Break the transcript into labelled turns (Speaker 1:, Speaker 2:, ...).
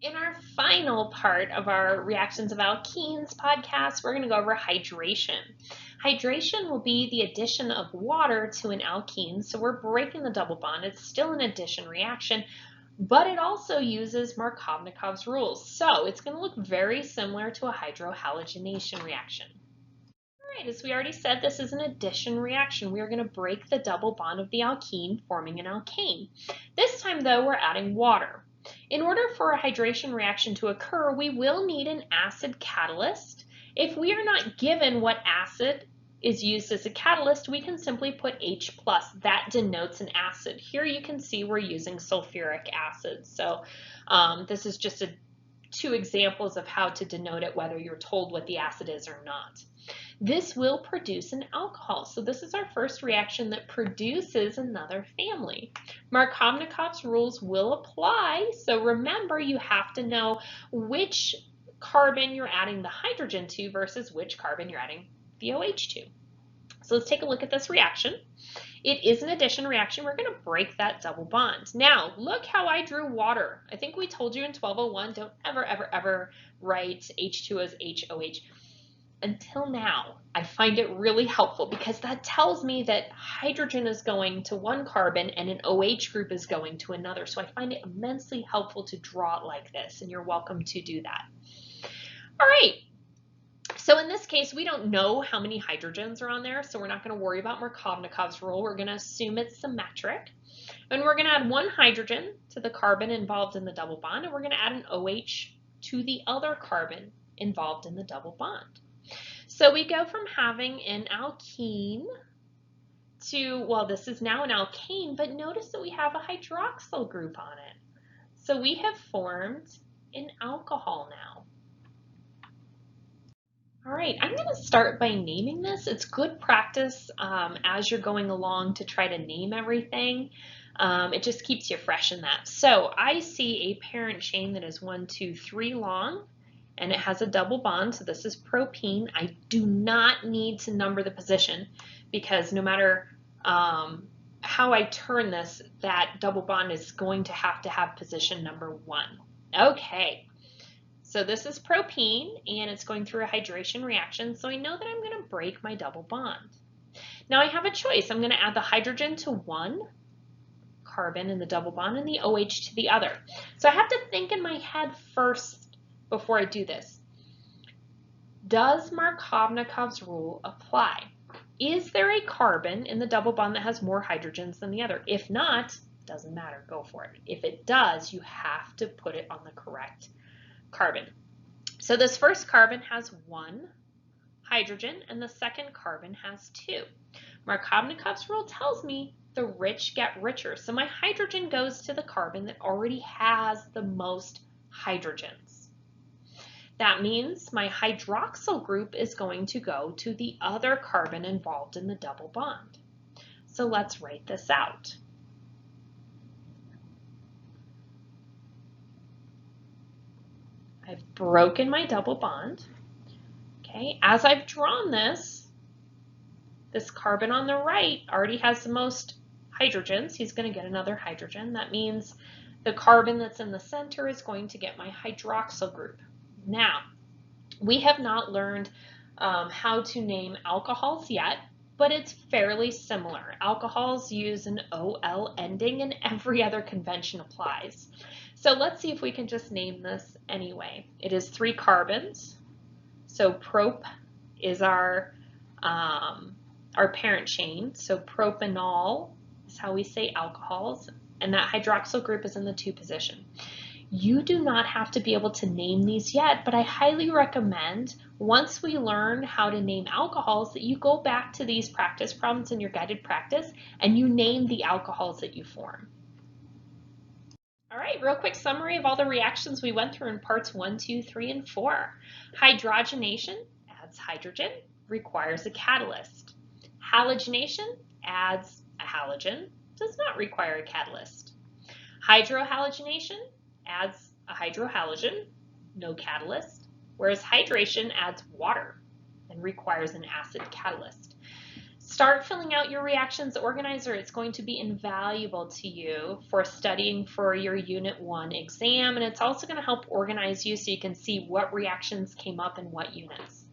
Speaker 1: In our final part of our Reactions of Alkenes podcast, we're going to go over hydration. Hydration will be the addition of water to an alkene, so we're breaking the double bond. It's still an addition reaction, but it also uses Markovnikov's rules. So it's going to look very similar to a hydrohalogenation reaction. All right, as we already said, this is an addition reaction. We are going to break the double bond of the alkene, forming an alkane. This time, though, we're adding water. In order for a hydration reaction to occur, we will need an acid catalyst. If we are not given what acid is used as a catalyst, we can simply put H+. That denotes an acid. Here you can see we're using sulfuric acid. So this is just two examples of how to denote it, whether you're told what the acid is or not. This will produce an alcohol. So this is our first reaction that produces another family. Markovnikov's rules will apply. So remember, you have to know which carbon you're adding the hydrogen to versus which carbon you're adding the OH to. So let's take a look at this reaction. It is an addition reaction. We're going to break that double bond. Now, look how I drew water. I think we told you in 1201, don't ever write H2 as HOH. Until now, I find it really helpful because that tells me that hydrogen is going to one carbon and an OH group is going to another. So I find it immensely helpful to draw it like this, and you're welcome to do that. All right. So in this case, we don't know how many hydrogens are on there, so we're not going to worry about Markovnikov's rule. We're going to assume it's symmetric. And we're going to add one hydrogen to the carbon involved in the double bond, and we're going to add an OH to the other carbon involved in the double bond. So we go from having an alkene to, well, this is now an alkane, but notice that we have a hydroxyl group on it. So we have formed an alcohol now. All right, I'm going to start by naming this. It's good practice as you're going along to try to name everything. It just keeps you fresh in that. So I see a parent chain that is 1, 2, 3 long, and it has a double bond. So this is propene. I do not need to number the position because no matter how I turn this, that double bond is going to have position number 1. Okay. So this is propene, and it's going through a hydration reaction, so I know that I'm going to break my double bond. Now I have a choice. I'm going to add the hydrogen to one carbon in the double bond and the OH to the other. So I have to think in my head first before I do this. Does Markovnikov's rule apply? Is there a carbon in the double bond that has more hydrogens than the other? If not, doesn't matter, go for it. If it does, you have to put it on the correct carbon. So this first carbon has 1 hydrogen and the second carbon has 2. Markovnikov's rule tells me the rich get richer. So my hydrogen goes to the carbon that already has the most hydrogens. That means my hydroxyl group is going to go to the other carbon involved in the double bond. So let's write this out. I've broken my double bond. Okay, as I've drawn this carbon on the right already has the most hydrogens. He's going to get another hydrogen. That means the carbon that's in the center is going to get my hydroxyl group. Now, we have not learned how to name alcohols yet, but it's fairly similar. Alcohols use an OL ending and every other convention applies. So let's see if we can just name this anyway. It is 3 carbons. So prop is our parent chain. So propanol is how we say alcohols, and that hydroxyl group is in the 2 position. You do not have to be able to name these yet, but I highly recommend once we learn how to name alcohols that you go back to these practice problems in your guided practice and you name the alcohols that you form. All right, real quick summary of all the reactions we went through in parts 1, 2, 3, and 4. Hydrogenation adds hydrogen, requires a catalyst. Halogenation adds a halogen, does not require a catalyst. Hydrohalogenation adds a hydrohalogen, no catalyst, whereas hydration adds water and requires an acid catalyst. Start filling out your reactions organizer. It's going to be invaluable to you for studying for your Unit 1 exam, and it's also going to help organize you so you can see what reactions came up in what units.